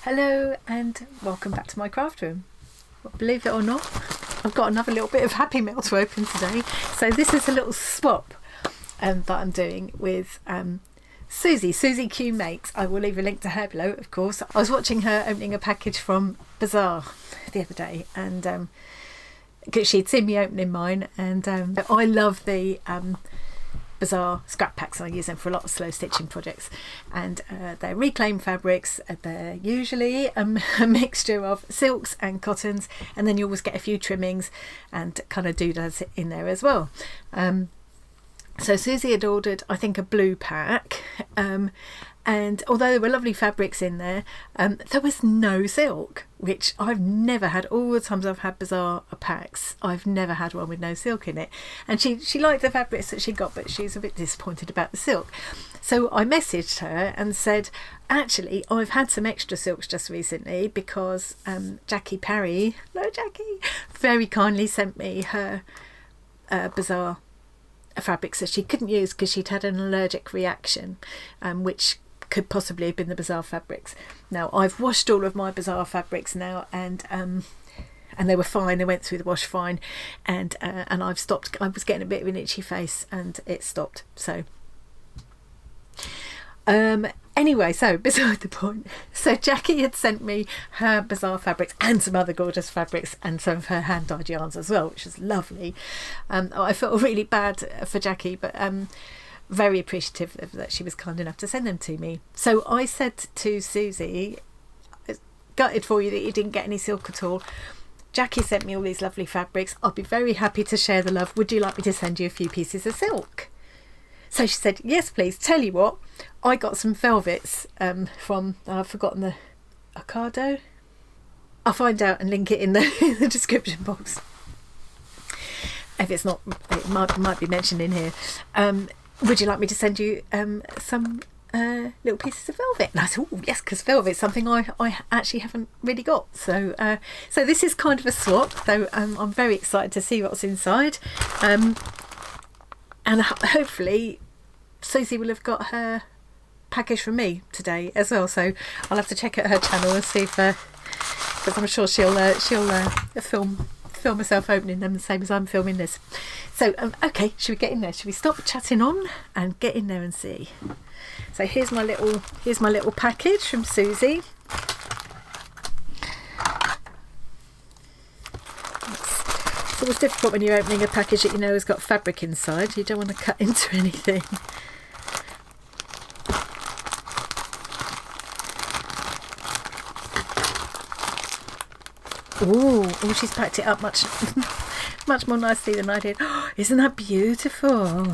Hello and welcome back to my craft room. Believe it or not, I've got another little bit of Happy Meal to open today. So this is a little swap that I'm doing with SuzieQ makes. I will leave a link to her below, of course. I was watching her opening a package from Bazaar the other day, and she'd seen me opening mine, and I love the Bazaar scrap packs. I use them for a lot of slow stitching projects, and they're reclaimed fabrics. They're usually a mixture of silks and cottons, and then you always get a few trimmings and kind of doodads in there as well. So Susie had ordered, I think, a blue pack, and although there were lovely fabrics in there, there was no silk, which I've never had. All the times I've had Bazaar packs, I've never had one with no silk in it. And she liked the fabrics that she got, but she's a bit disappointed about the silk. So I messaged her and said, actually, I've had some extra silks just recently because Jackie Parry, hello Jackie, very kindly sent me her Bazaar fabrics that she couldn't use because she'd had an allergic reaction, which could possibly have been the Bazaar fabrics. Now I've washed all of my Bazaar fabrics now, and they were fine. They went through the wash fine, and I've stopped. I was getting a bit of an itchy face, and it stopped. So anyway, so beside the point. So Jackie had sent me her Bazaar fabrics and some other gorgeous fabrics and some of her hand dyed yarns as well, which was lovely. I felt really bad for Jackie, but very appreciative that she was kind enough to send them to me. So I said to Susie, gutted for you that you didn't get any silk at all. Jackie sent me all these lovely fabrics. I'll be very happy to share the love. Would you like me to send you a few pieces of silk? So she said, yes, please. Tell you what, I got some velvets from, I've forgotten the Ocado. I'll find out and link it in the description box. If it's not, it might be mentioned in here. Would you like me to send you some little pieces of velvet? And I said, oh yes, because velvet's something I actually haven't really got. So so this is kind of a swap, though. I'm very excited to see what's inside, and hopefully Susie will have got her package from me today as well. So I'll have to check out her channel and see if, because I'm sure she'll film herself opening them the same as I'm filming this. So okay, should we get in there? Should we stop chatting on and get in there and see? So here's my little package from Susie. It's always difficult when you're opening a package that you know has got fabric inside. You don't want to cut into anything. Oh, she's packed it up much more nicely than I did. Oh, isn't that beautiful?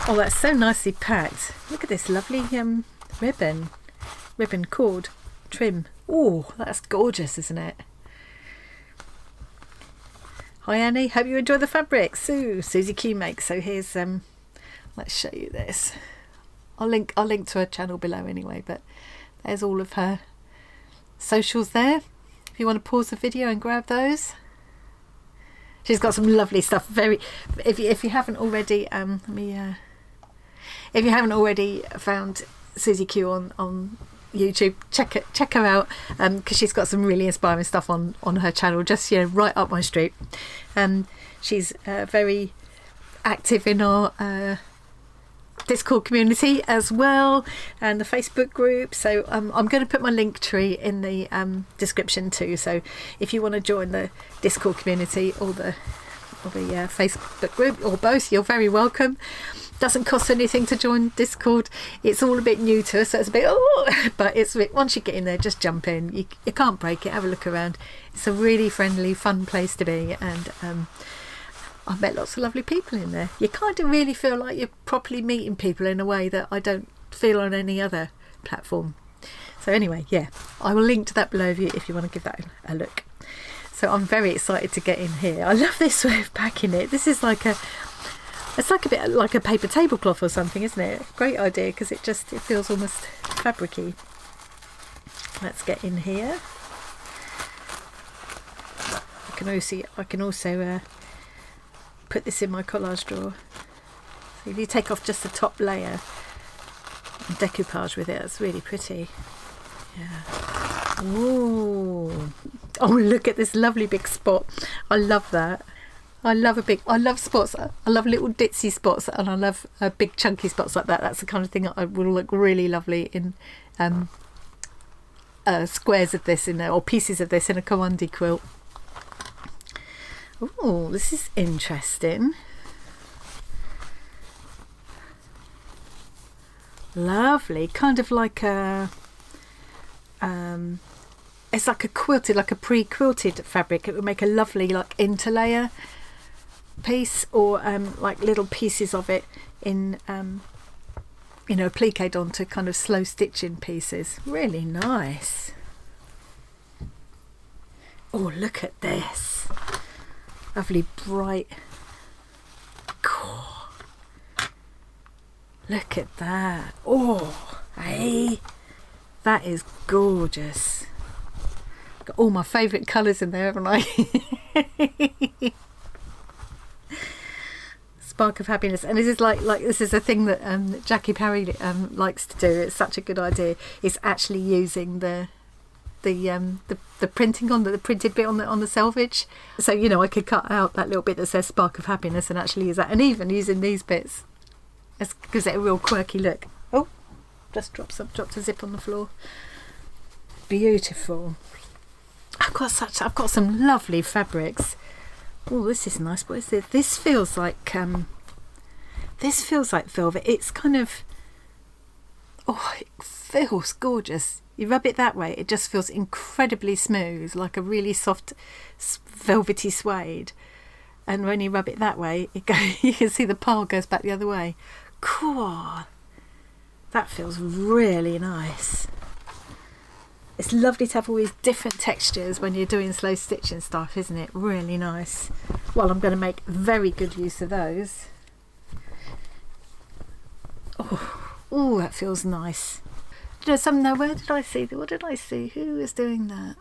Oh, that's so nicely packed. Look at this lovely ribbon cord trim. Oh, that's gorgeous, isn't it? Hi Annie, hope you enjoy the fabrics. SuzieQ makes. So here's let's show you this. I'll link to her channel below anyway, but there's all of her socials there. If you want to pause the video and grab those. She's got some lovely stuff. If you haven't already, if you haven't already found SuzieQ on YouTube, check her out, because she's got some really inspiring stuff on her channel, just right up my street. She's very active in our Discord community as well, and the Facebook group. So I'm going to put my link tree in the description too, so if you want to join the Discord community or the Facebook group, or both, you're very welcome. Doesn't cost anything to join Discord. It's all a bit new to us, so it's a bit but it's once you get in there, just jump in. You can't break it. Have a look around. It's a really friendly, fun place to be, and I've met lots of lovely people in there. You kind of really feel like you're properly meeting people in a way that I don't feel on any other platform. So anyway, yeah, I will link to that below if you want to give that a look. So I'm very excited to get in here. I love this way of packing it. This is it's like a bit like a paper tablecloth or something, isn't it? Great idea, because it feels almost fabricy. Let's get in here. I can also put this in my collage drawer. So if you take off just the top layer and decoupage with it, that's really pretty. Yeah. Ooh. Oh, look at this lovely big spot. I love that. I love spots. I love little ditzy spots, and I love big chunky spots like that. That's the kind of thing that will look really lovely in squares of this or pieces of this in a Kawandi quilt. Oh, this is interesting. Lovely, kind of like a it's like a quilted, like a pre-quilted fabric. It would make a lovely like interlayer piece, or like little pieces of it in applique onto kind of slow stitching pieces. Really nice. Oh, look at this lovely bright. Cool. Look at that. Oh, hey, that is gorgeous. Got all my favourite colours in there, haven't I? Spark of happiness. And this is like this is a thing that Jackie Parry likes to do. It's such a good idea. It's actually using the printing on the printed bit on the selvage. So I could cut out that little bit that says Spark of Happiness and actually use that, and even using these bits, it gives it a real quirky look. Oh, just dropped a zip on the floor. Beautiful. I've got some lovely fabrics. Oh, this is nice. What is this? This feels like velvet. It's kind of, it feels gorgeous. You rub it that way, it just feels incredibly smooth, like a really soft velvety suede. And when you rub it that way, you can see the pile goes back the other way. Cool. That feels really nice. It's lovely to have all these different textures when you're doing slow stitching stuff, isn't it? Really nice. Well, I'm going to make very good use of those. Oh, that feels nice. Where did I see? What did I see? Who was doing that?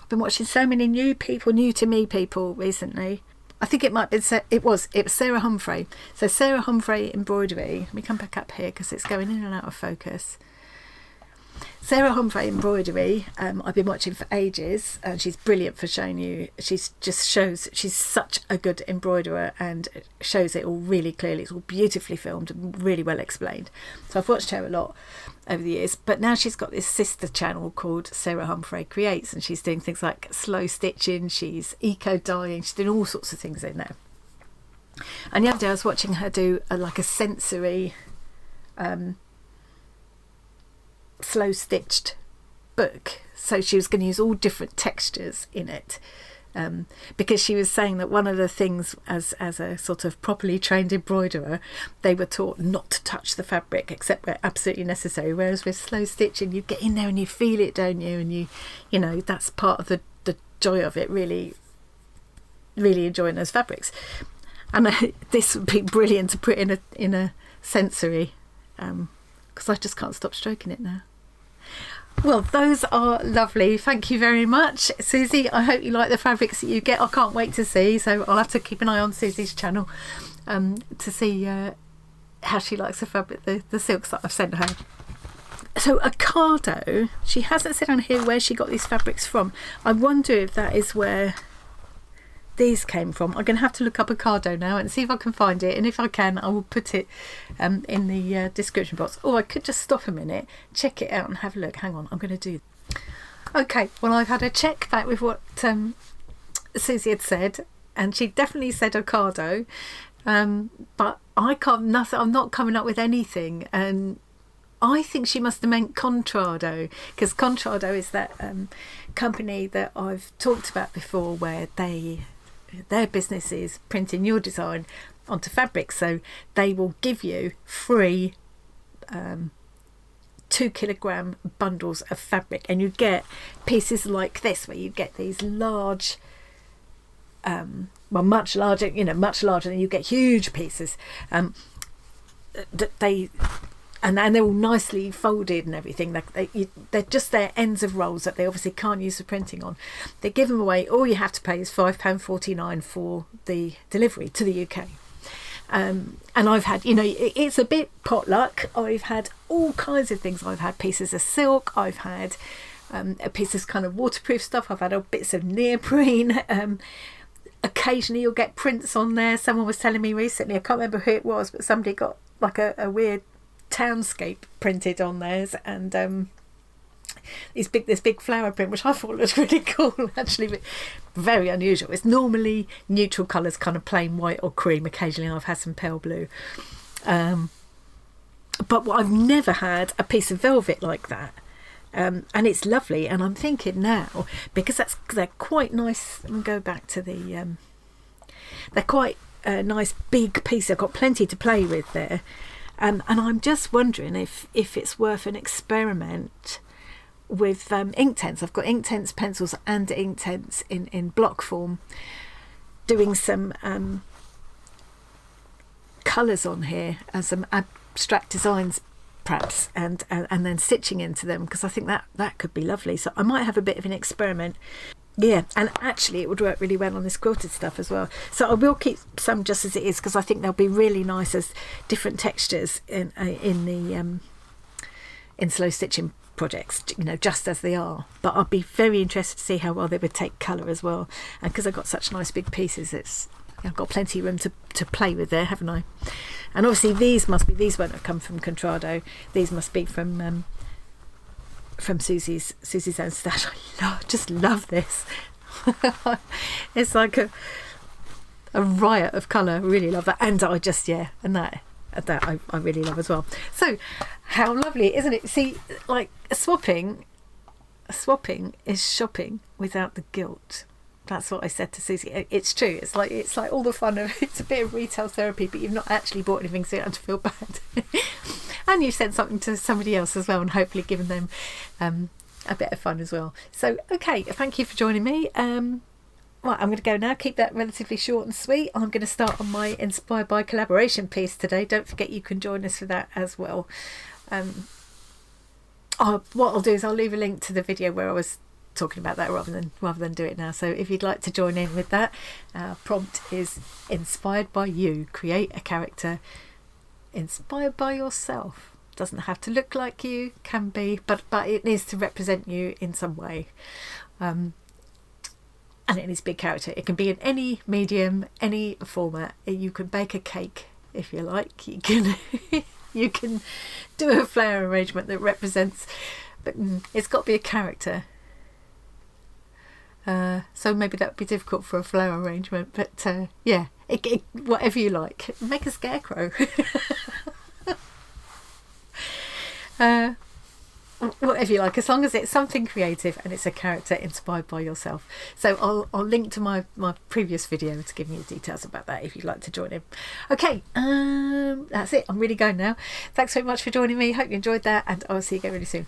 I've been watching so many new to me people recently. I think it might be. It was Sarah Humphrey. So Sarah Humphrey embroidery. Let me come back up here because it's going in and out of focus. Sarah Humphrey embroidery, I've been watching for ages, and she's brilliant for showing you. She's such a good embroiderer and shows it all really clearly. It's all beautifully filmed and really well explained. So I've watched her a lot over the years, but now she's got this sister channel called Sarah Humphrey Creates, and she's doing things like slow stitching, she's eco dyeing, she's doing all sorts of things in there. And the other day I was watching her do a sensory slow stitched book. So she was going to use all different textures in it, because she was saying that one of the things as a sort of properly trained embroiderer, they were taught not to touch the fabric except where absolutely necessary, whereas with slow stitching you get in there and you feel it, don't you, and you that's part of the joy of it, really enjoying those fabrics. And this would be brilliant to put in a sensory, because I just can't stop stroking it now. Well, those are lovely. Thank you very much, Susie. I hope you like the fabrics that you get. I can't wait to see. So I'll have to keep an eye on Susie's channel to see how she likes the fabric, the silks that I've sent her. So Ocado, she hasn't said on here where she got these fabrics from. I wonder if that is where these came from. I'm going to have to look up Ocado now and see if I can find it, and if I can I will put it in the description box. Or I could just stop a minute, check it out and have a look. Hang on, I'm going to do. Okay, well, I've had a check back with what Susie had said, and she definitely said Ocado, but I'm not coming up with anything, and I think she must have meant Contrado, because Contrado is that company that I've talked about before, where their business is printing your design onto fabric. So they will give you free 2 kilogram bundles of fabric, and you get pieces like this, where you get these large, much larger than you get huge pieces. And they're all nicely folded and everything. They're just their ends of rolls that they obviously can't use for printing on. They give them away. All you have to pay is £5.49 for the delivery to the UK. And I've had, you know, it's a bit potluck. I've had all kinds of things. I've had pieces of silk, I've had a piece of kind of waterproof stuff, I've had bits of neoprene. Occasionally you'll get prints on there. Someone was telling me recently, I can't remember who it was, but somebody got like a weird townscape printed on theirs, and this big flower print, which I thought was really cool actually, but very unusual. It's normally neutral colours, kind of plain white or cream. Occasionally I've had some pale blue, but I've never had a piece of velvet like that. And it's lovely, and I'm thinking now, because they're quite nice. Let me go back to the they're quite a nice big piece. I've got plenty to play with there, and I'm just wondering if it's worth an experiment with Inktense. I've got Inktense pencils and Inktense in block form, doing some colours on here and some abstract designs perhaps, and then stitching into them, because I think that could be lovely. So I might have a bit of an experiment. Yeah, and actually it would work really well on this quilted stuff as well. So I will keep some just as it is, because I think they'll be really nice as different textures in the in slow stitching projects, you know, just as they are. But I'd be very interested to see how well they would take colour as well, and because I've got such nice big pieces, I've got plenty of room to play with there, haven't I? And obviously these won't have come from Contrado. These must be from Suzie's own stash. I just love this. It's like a riot of colour. I really love that, and I just that I really love as well. So how lovely, isn't it? See, like swapping is shopping without the guilt. That's what I said to Suzie. It's true. It's like all the fun of it's a bit of retail therapy, but you've not actually bought anything, so you don't have to feel bad. And you've sent something to somebody else as well, and hopefully given them a bit of fun as well. So okay, thank you for joining me. Well, I'm going to go now. Keep that relatively short and sweet. I'm going to start on my Inspired by Collaboration piece today. Don't forget you can join us for that as well. What I'll do is I'll leave a link to the video where I was talking about that rather than do it now. So if you'd like to join in with that, prompt is inspired by you. Create a character inspired by yourself. Doesn't have to look like you, can be, but it needs to represent you in some way. And it needs to be a character. It can be in any medium, any format. You can bake a cake if you like. You can you can do a flower arrangement that represents, but it's got to be a character. So maybe that would be difficult for a flower arrangement, but yeah, whatever you like. Make a scarecrow. Whatever you like, as long as it's something creative and it's a character inspired by yourself. So I'll link to my previous video to give you details about that if you'd like to join in. Okay, that's it. I'm really going now. Thanks very much for joining me. Hope you enjoyed that, and I'll see you again really soon.